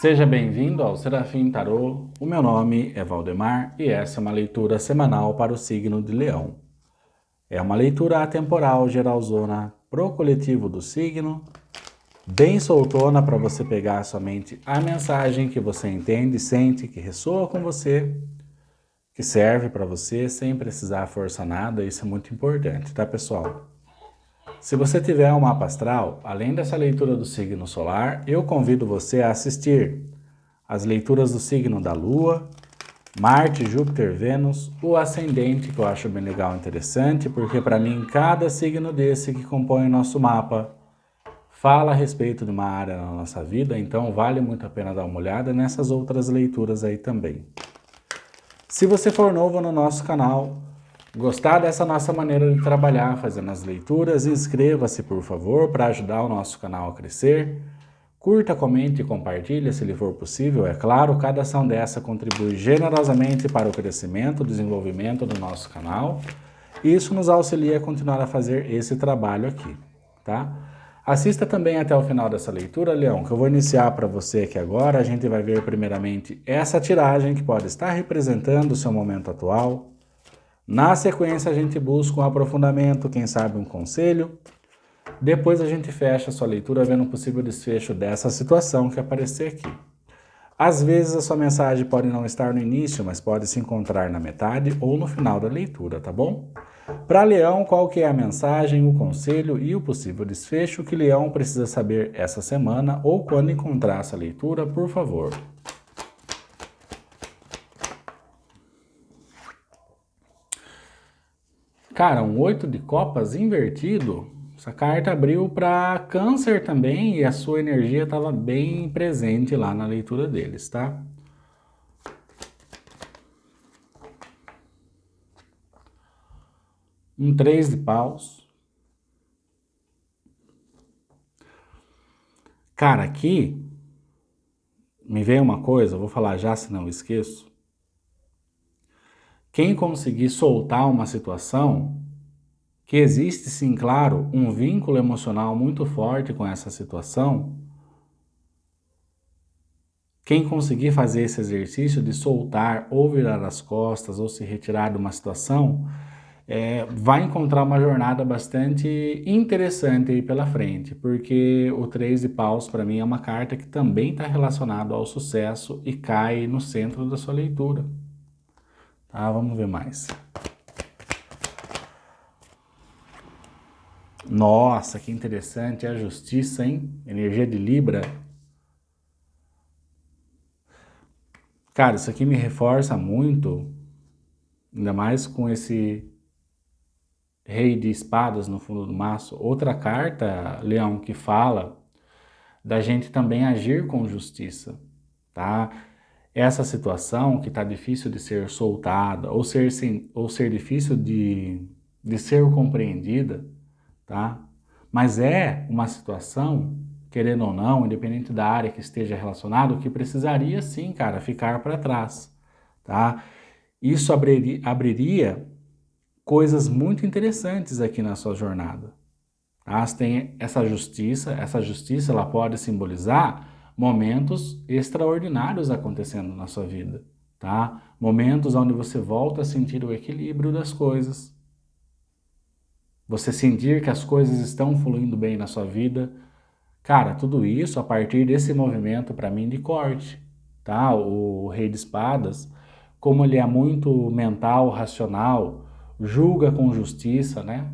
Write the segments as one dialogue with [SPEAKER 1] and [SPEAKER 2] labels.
[SPEAKER 1] Seja bem-vindo ao Serafim Tarô. O meu nome é Valdemar e essa é uma leitura semanal para o signo de Leão. É uma leitura atemporal, geralzona, pro coletivo do signo, bem soltona para você pegar somente a mensagem que você entende, sente, que ressoa com você, que serve para você sem precisar forçar nada. Isso é muito importante, tá, pessoal? Se você tiver um mapa astral, além dessa leitura do signo solar, eu convido você a assistir as leituras do signo da Lua, Marte, Júpiter, Vênus, o ascendente, que eu acho bem legal e interessante, porque para mim cada signo desse que compõe o nosso mapa fala a respeito de uma área na nossa vida, então vale muito a pena dar uma olhada nessas outras leituras aí também. Se você for novo no nosso canal, gostar dessa nossa maneira de trabalhar fazendo as leituras, inscreva-se por favor para ajudar o nosso canal a crescer. Curta, comente e compartilhe se lhe for possível, é claro, cada ação dessa contribui generosamente para o crescimento e desenvolvimento do nosso canal e isso nos auxilia a continuar a fazer esse trabalho aqui, tá? Assista também até o final dessa leitura, Leão, que eu vou iniciar para você aqui agora. A gente vai ver primeiramente essa tiragem que pode estar representando o seu momento atual. Na sequência a gente busca um aprofundamento, quem sabe um conselho. Depois a gente fecha a sua leitura vendo um possível desfecho dessa situação que aparecer aqui. Às vezes a sua mensagem pode não estar no início, mas pode se encontrar na metade ou no final da leitura, tá bom? Para Leão, qual que é a mensagem, o conselho e o possível desfecho que Leão precisa saber essa semana ou quando encontrar essa leitura, por favor? Cara, um 8 de copas invertido. Essa carta abriu para Câncer também e a sua energia estava bem presente lá na leitura deles, tá? Um 3 de paus. Cara, aqui me veio uma coisa, eu vou falar já se não esqueço. Quem conseguir soltar uma situação, que existe sim, claro, um vínculo emocional muito forte com essa situação, quem conseguir fazer esse exercício de soltar ou virar as costas ou se retirar de uma situação, vai encontrar uma jornada bastante interessante aí pela frente, porque o 3 de paus para mim é uma carta que também está relacionada ao sucesso e cai no centro da sua leitura. Tá, vamos ver mais. Nossa, que interessante, é a justiça, hein? Energia de Libra. Cara, isso aqui me reforça muito, ainda mais com esse rei de espadas no fundo do maço. Outra carta, Leão, que fala da gente também agir com justiça, tá? Essa situação que tá difícil de ser soltada ou ser difícil de ser compreendida, tá? Mas é uma situação, querendo ou não, independente da área que esteja relacionado, que precisaria sim, cara, ficar para trás, tá? Isso abriria coisas muito interessantes aqui na sua jornada. Tá? Você tem essa justiça ela pode simbolizar momentos extraordinários acontecendo na sua vida, tá? Momentos onde você volta a sentir o equilíbrio das coisas, você sentir que as coisas estão fluindo bem na sua vida. Cara, tudo isso a partir desse movimento para mim de corte, tá? O Rei de Espadas, como ele é muito mental, racional, julga com justiça, né?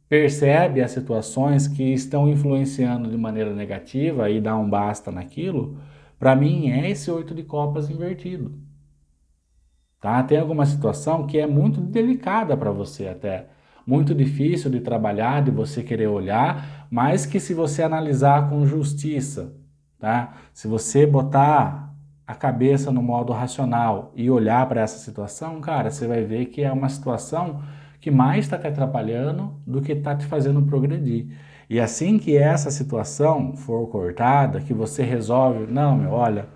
[SPEAKER 1] Percebe as situações que estão influenciando de maneira negativa e dá um basta naquilo, para mim é esse 8 de copas invertido, tá? Tem alguma situação que é muito delicada para você até, muito difícil de trabalhar, de você querer olhar, mas que se você analisar com justiça, tá? Se você botar a cabeça no modo racional e olhar para essa situação, cara, você vai ver que é uma situação que mais está te atrapalhando do que está te fazendo progredir. E assim que essa situação for cortada, que você resolve, não, meu, olha,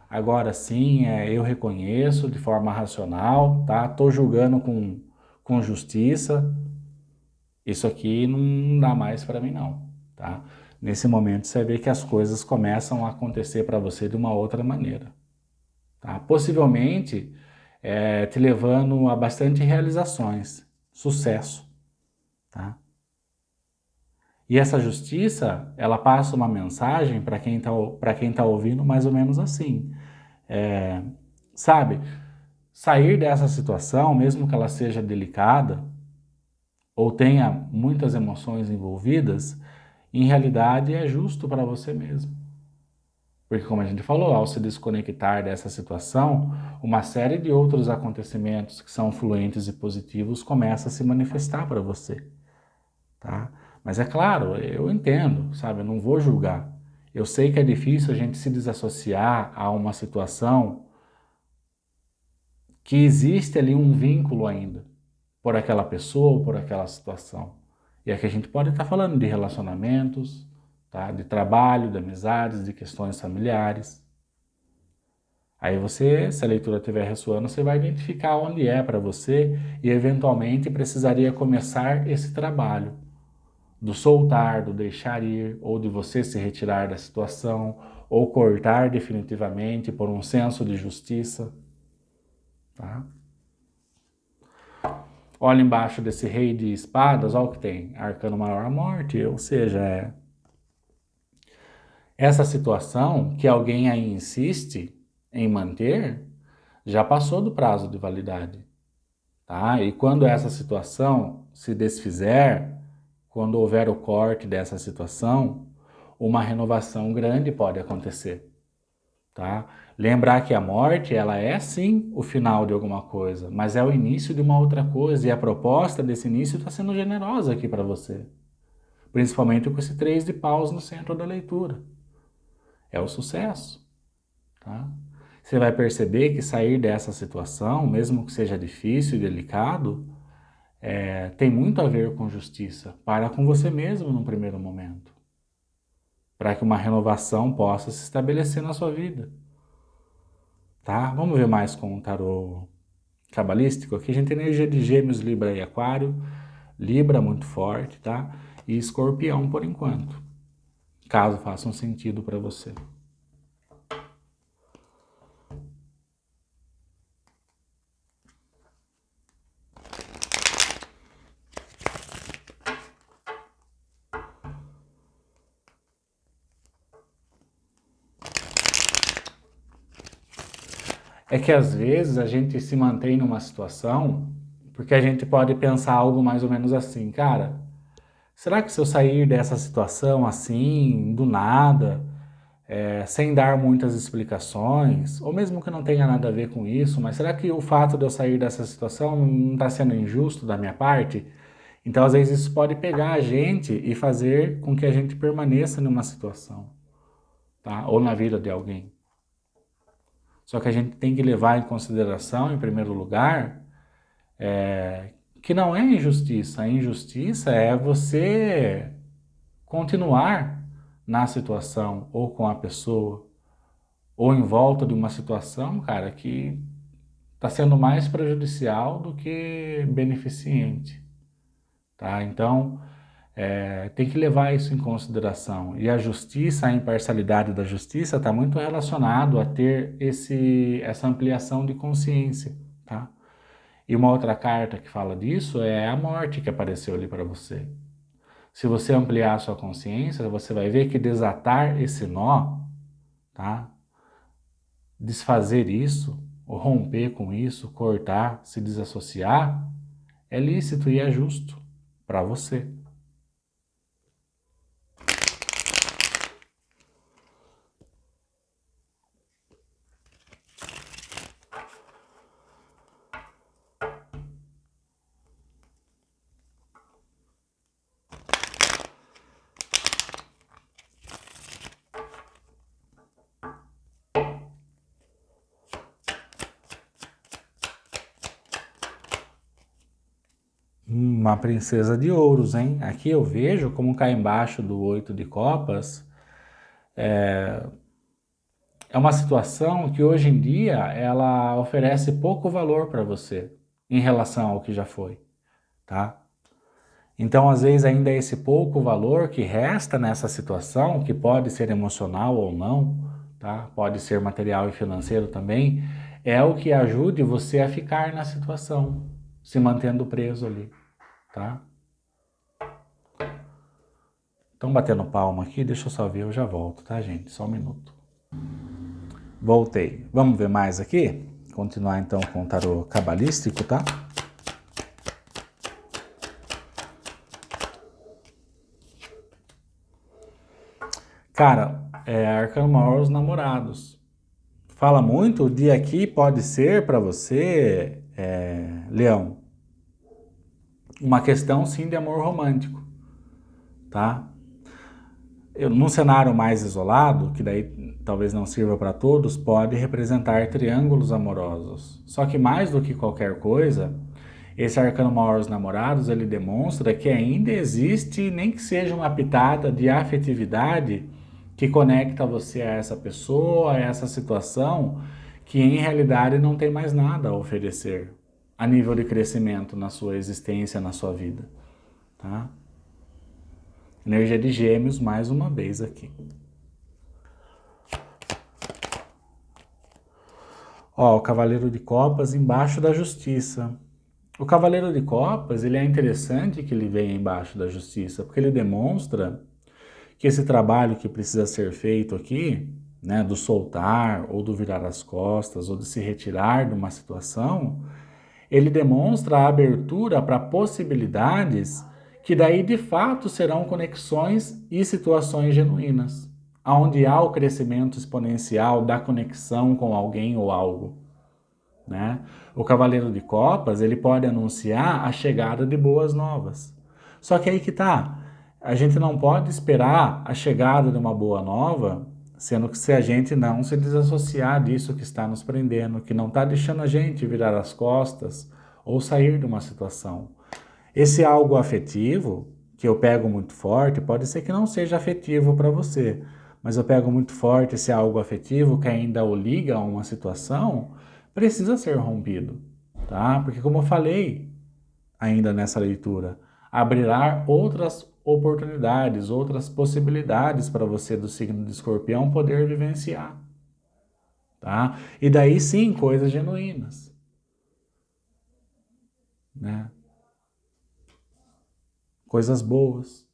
[SPEAKER 1] agora sim, eu reconheço de forma racional, tá? Tô julgando com justiça. Isso aqui não dá mais para mim não, tá? nesse momento você vê que as coisas começam a acontecer para você de uma outra maneira. Tá? Possivelmente te levando a bastante realizações, sucesso. Tá? E essa justiça, ela passa uma mensagem para quem tá ouvindo mais ou menos assim. Sabe, sair dessa situação, mesmo que ela seja delicada, ou tenha muitas emoções envolvidas, em realidade é justo para você mesmo. Porque, como a gente falou, ao se desconectar dessa situação, uma série de outros acontecimentos que são fluentes e positivos começam a se manifestar para você, tá? Mas é claro, eu entendo, sabe? Eu não vou julgar. Eu sei que é difícil a gente se desassociar a uma situação que existe ali um vínculo ainda por aquela pessoa ou por aquela situação. E aqui a gente pode estar falando de relacionamentos, tá? De trabalho, de amizades, de questões familiares. Aí você, se a leitura estiver ressoando, você vai identificar onde é para você e eventualmente precisaria começar esse trabalho do soltar, do deixar ir, ou de você se retirar da situação, ou cortar definitivamente por um senso de justiça, tá? Olha embaixo desse rei de espadas, olha o que tem, arcano maior a morte, ou seja, essa situação que alguém aí insiste em manter, já passou do prazo de validade. Tá? E quando essa situação se desfizer, quando houver o corte dessa situação, uma renovação grande pode acontecer. Tá? Lembrar que a morte, ela é sim o final de alguma coisa, mas é o início de uma outra coisa, e a proposta desse início está sendo generosa aqui para você. Principalmente com esse 3 de paus no centro da leitura. É o sucesso. Tá? Você vai perceber que sair dessa situação, mesmo que seja difícil e delicado, tem muito a ver com justiça. Para com você mesmo num primeiro momento. Para que uma renovação possa se estabelecer na sua vida. Tá? Vamos ver mais com o tarô cabalístico. Aqui a gente tem energia de Gêmeos, Libra e Aquário. Libra muito forte, tá? E Escorpião por enquanto. Caso faça um sentido para você. É que às vezes a gente se mantém numa situação porque a gente pode pensar algo mais ou menos assim, cara, será que se eu sair dessa situação assim, do nada, sem dar muitas explicações, ou mesmo que não tenha nada a ver com isso, mas será que o fato de eu sair dessa situação não está sendo injusto da minha parte? Então, às vezes, isso pode pegar a gente e fazer com que a gente permaneça numa situação, tá? Ou na vida de alguém. Só que a gente tem que levar em consideração, em primeiro lugar, que não é injustiça. A injustiça é você continuar na situação ou com a pessoa ou em volta de uma situação, cara, que está sendo mais prejudicial do que beneficente, tá? Então, tem que levar isso em consideração. E a justiça, a imparcialidade da justiça está muito relacionado a ter essa ampliação de consciência, tá? E uma outra carta que fala disso é a morte que apareceu ali para você. Se você ampliar a sua consciência, você vai ver que desatar esse nó, tá? Desfazer isso, ou romper com isso, cortar, se desassociar, é lícito e é justo para você. Uma princesa de ouros, hein? Aqui eu vejo como cá embaixo do 8 de copas, é uma situação que hoje em dia ela oferece pouco valor para você em relação ao que já foi, tá? Então, às vezes, ainda esse pouco valor que resta nessa situação, que pode ser emocional ou não, tá? Pode ser material e financeiro também, é o que ajude você a ficar na situação, se mantendo preso ali, tá? Estão batendo palma aqui, deixa eu só ver, eu já volto, tá, gente? Só um minuto. Voltei. Vamos ver mais aqui? Continuar então com o tarô cabalístico, tá? Cara, Arcano Maior, os namorados. Fala muito, o dia aqui pode ser para você, Leão, uma questão sim de amor romântico, tá? Num cenário mais isolado, que daí talvez não sirva para todos, pode representar triângulos amorosos. Só que mais do que qualquer coisa, esse arcano maior dos namorados, ele demonstra que ainda existe, nem que seja uma pitada de afetividade que conecta você a essa pessoa, a essa situação, que em realidade não tem mais nada a oferecer a nível de crescimento na sua existência, na sua vida, tá? Energia de Gêmeos, mais uma vez aqui. Ó, o Cavaleiro de Copas embaixo da Justiça. O Cavaleiro de Copas, ele é interessante que ele venha embaixo da Justiça, porque ele demonstra que esse trabalho que precisa ser feito aqui, né, do soltar, ou do virar as costas, ou de se retirar de uma situação, ele demonstra a abertura para possibilidades que daí de fato serão conexões e situações genuínas, onde há o crescimento exponencial da conexão com alguém ou algo, né? O Cavaleiro de Copas, ele pode anunciar a chegada de boas novas. Só que aí que tá, a gente não pode esperar a chegada de uma boa nova, sendo que se a gente não se desassociar disso que está nos prendendo, que não está deixando a gente virar as costas ou sair de uma situação. Esse algo afetivo, que eu pego muito forte, pode ser que não seja afetivo para você, mas eu pego muito forte esse algo afetivo que ainda o liga a uma situação, precisa ser rompido, tá? Porque como eu falei ainda nessa leitura, abrirá outras oportunidades, outras possibilidades para você do signo de Escorpião poder vivenciar, tá? E daí sim, coisas genuínas, né? Coisas boas,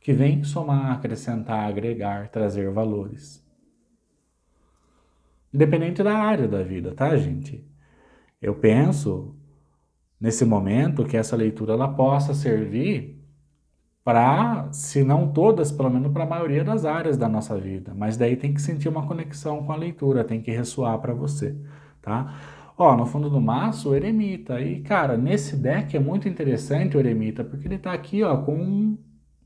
[SPEAKER 1] que vêm somar, acrescentar, agregar, trazer valores. Independente da área da vida, tá, gente? Eu penso, nesse momento, que essa leitura ela possa servir para, se não todas, pelo menos para a maioria das áreas da nossa vida. Mas daí tem que sentir uma conexão com a leitura, tem que ressoar para você, tá? Ó, no fundo do maço, o eremita. E, cara, nesse deck é muito interessante o eremita, porque ele tá aqui, ó, com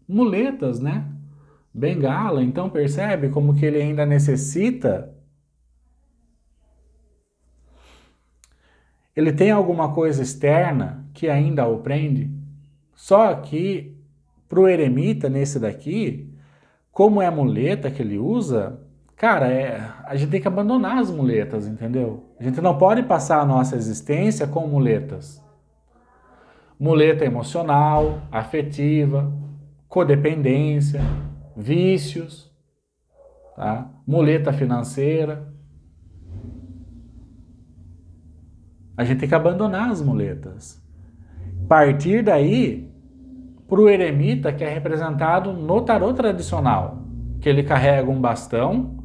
[SPEAKER 1] muletas, né? Bengala, então percebe como que ele ainda necessita. Ele tem alguma coisa externa que ainda o prende. Só que pro eremita nesse daqui, como é a muleta que ele usa, cara, a gente tem que abandonar as muletas, entendeu? A gente não pode passar a nossa existência com muletas. Muleta emocional, afetiva, codependência, vícios, tá? Muleta financeira. A gente tem que abandonar as muletas. Partir daí para o eremita, que é representado no tarô tradicional, que ele carrega um bastão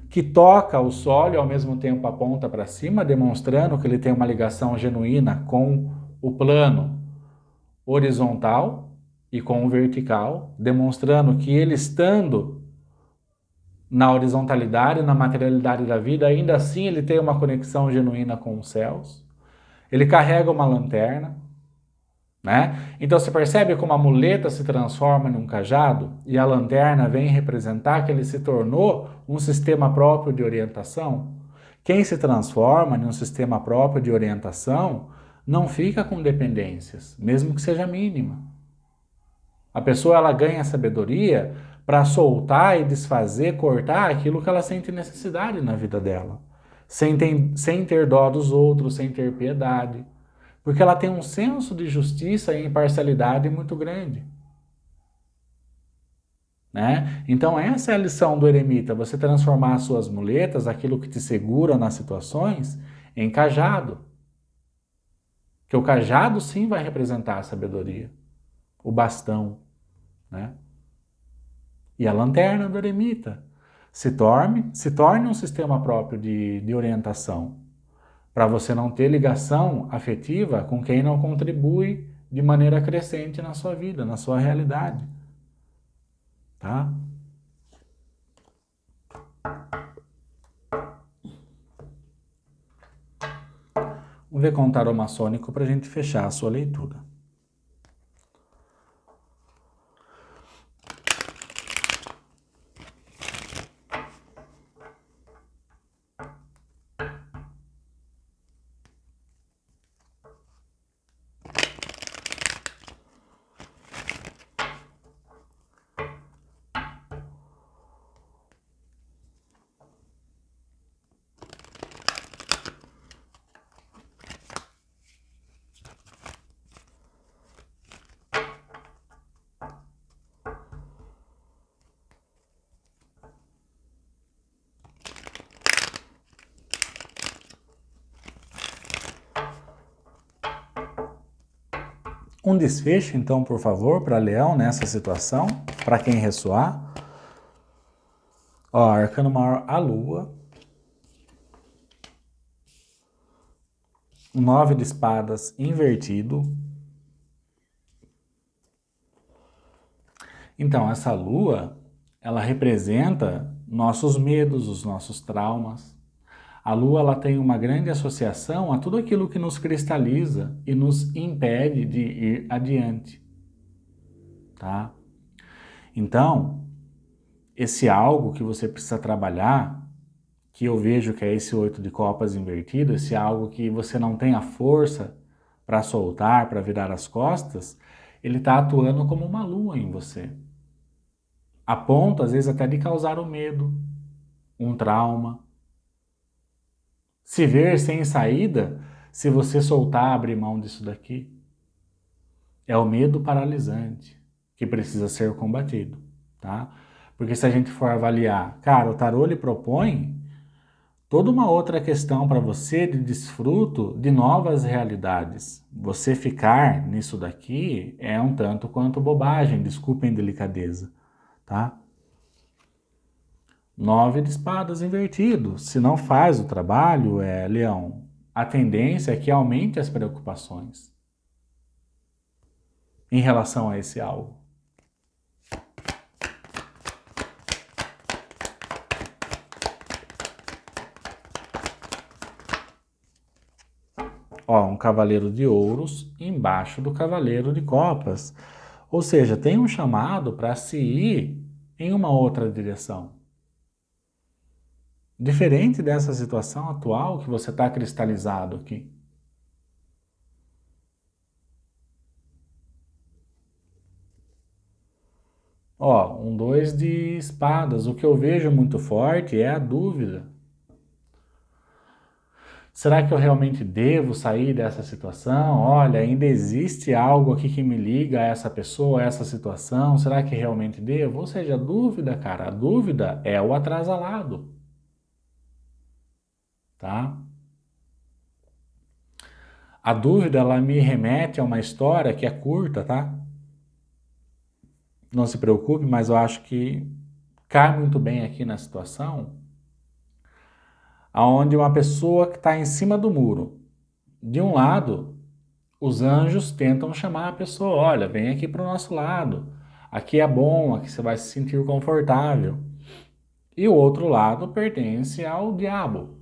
[SPEAKER 1] que toca o solo e ao mesmo tempo aponta para cima, demonstrando que ele tem uma ligação genuína com o plano horizontal e com o vertical, demonstrando que ele estando na horizontalidade, na materialidade da vida, ainda assim ele tem uma conexão genuína com os céus. Ele carrega uma lanterna, né? Então você percebe como a muleta se transforma em um cajado e a lanterna vem representar que ele se tornou um sistema próprio de orientação? Quem se transforma em um sistema próprio de orientação não fica com dependências, mesmo que seja mínima. A pessoa ela ganha sabedoria para soltar e desfazer, cortar aquilo que ela sente necessidade na vida dela, sem ter dó dos outros, sem ter piedade. Porque ela tem um senso de justiça e imparcialidade muito grande. Né? Então essa é a lição do eremita, você transformar as suas muletas, aquilo que te segura nas situações, em cajado. Que o cajado sim vai representar a sabedoria, o bastão, né? E a lanterna do eremita se torne um sistema próprio de orientação, para você não ter ligação afetiva com quem não contribui de maneira crescente na sua vida, na sua realidade, tá? Vamos ver com o tarô maçônico para a gente fechar a sua leitura. Um desfecho, então, por favor, para Leão nessa situação, para quem ressoar. Ó, arcano maior, a Lua. 9 de espadas invertido. Então, essa Lua, ela representa nossos medos, os nossos traumas. A Lua, ela tem uma grande associação a tudo aquilo que nos cristaliza e nos impede de ir adiante, tá? Então, esse algo que você precisa trabalhar, que eu vejo que é esse 8 de copas invertido, esse algo que você não tem a força para soltar, para virar as costas, ele está atuando como uma lua em você. A ponto, às vezes, até de causar um medo, um trauma. Se ver sem saída, se você soltar, abrir mão disso daqui. É o medo paralisante que precisa ser combatido, tá? Porque se a gente for avaliar, cara, o tarô lhe propõe toda uma outra questão para você de desfruto de novas realidades. Você ficar nisso daqui é um tanto quanto bobagem, desculpem a delicadeza, tá? 9 de espadas invertido. Se não faz o trabalho, Leão, a tendência é que aumente as preocupações em relação a esse algo. Ó, um cavaleiro de ouros embaixo do cavaleiro de copas. Ou seja, tem um chamado para se ir em uma outra direção. Diferente dessa situação atual que você está cristalizado aqui. Ó, um 2 de espadas. O que eu vejo muito forte é a dúvida. Será que eu realmente devo sair dessa situação? Olha, ainda existe algo aqui que me liga a essa pessoa, a essa situação. Será que realmente devo? Ou seja, a dúvida, cara, a dúvida é o atrasalado. Tá? A dúvida, ela me remete a uma história que é curta, tá? Não se preocupe, mas eu acho que cai muito bem aqui na situação, aonde uma pessoa que está em cima do muro, de um lado, os anjos tentam chamar a pessoa, olha, vem aqui para o nosso lado, aqui é bom, aqui você vai se sentir confortável. E o outro lado pertence ao diabo,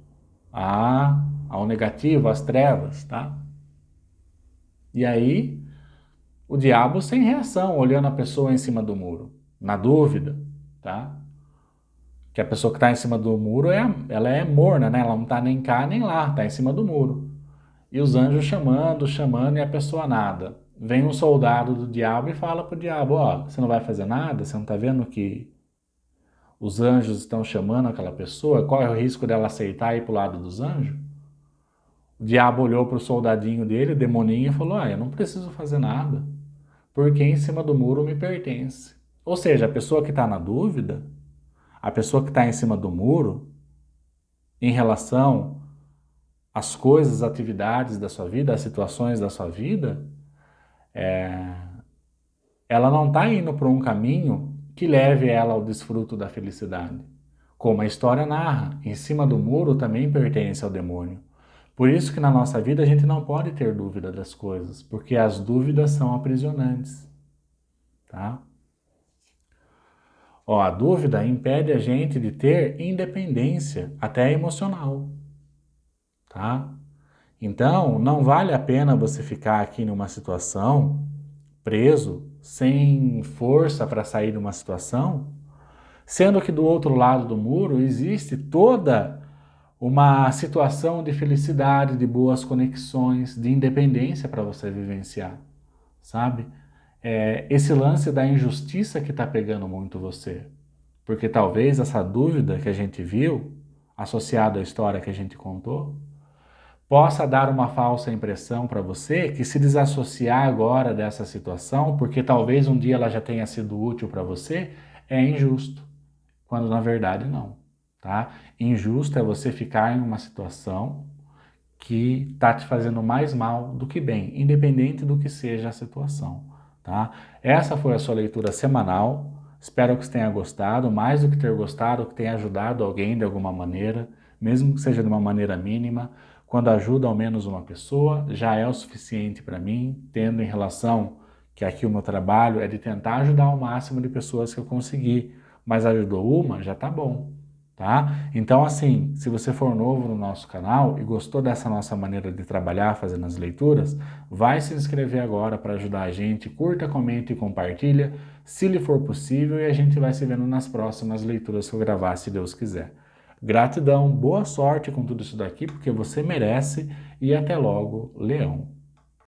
[SPEAKER 1] ao negativo, às trevas, tá? E aí, o diabo sem reação, olhando a pessoa em cima do muro, na dúvida, tá? Que a pessoa que está em cima do muro, ela é morna, né? Ela não está nem cá nem lá, está em cima do muro. E os anjos chamando, chamando e a pessoa nada. Vem um soldado do diabo e fala pro diabo, ó, você não vai fazer nada? Você não está vendo que os anjos estão chamando aquela pessoa? Qual é o risco dela aceitar ir pro lado dos anjos? diabo olhou para o soldadinho dele, o demoninho, e falou, eu não preciso fazer nada, porque em cima do muro me pertence. Ou seja, a pessoa que está na dúvida, a pessoa que está em cima do muro, em relação às coisas, atividades da sua vida, às situações da sua vida, ela não está indo por um caminho que leve ela ao desfruto da felicidade. Como a história narra, em cima do muro também pertence ao demônio. Por isso que na nossa vida a gente não pode ter dúvida das coisas, porque as dúvidas são aprisionantes, tá? A dúvida impede a gente de ter independência, até emocional, tá? Então, não vale a pena você ficar aqui numa situação preso, sem força para sair de uma situação, sendo que do outro lado do muro existe toda uma situação de felicidade, de boas conexões, de independência para você vivenciar, sabe? Esse lance da injustiça que está pegando muito você. Porque talvez essa dúvida que a gente viu, associada à história que a gente contou, possa dar uma falsa impressão para você que se desassociar agora dessa situação, porque talvez um dia ela já tenha sido útil para você, é injusto, quando na verdade não, tá? Injusto é você ficar em uma situação que está te fazendo mais mal do que bem, independente do que seja a situação, tá? Essa foi a sua leitura semanal. Espero que você tenha gostado, mais do que ter gostado, que tenha ajudado alguém de alguma maneira, mesmo que seja de uma maneira mínima. Quando ajuda ao menos uma pessoa, já é o suficiente para mim, tendo em relação que aqui o meu trabalho é de tentar ajudar o máximo de pessoas que eu conseguir, mas ajudou uma, já tá bom. Tá? Então, assim, se você for novo no nosso canal e gostou dessa nossa maneira de trabalhar fazendo as leituras, vai se inscrever agora para ajudar a gente, curta, comente e compartilha, se lhe for possível, e a gente vai se vendo nas próximas leituras que eu gravar, se Deus quiser. Gratidão, boa sorte com tudo isso daqui, porque você merece, e até logo, Leão.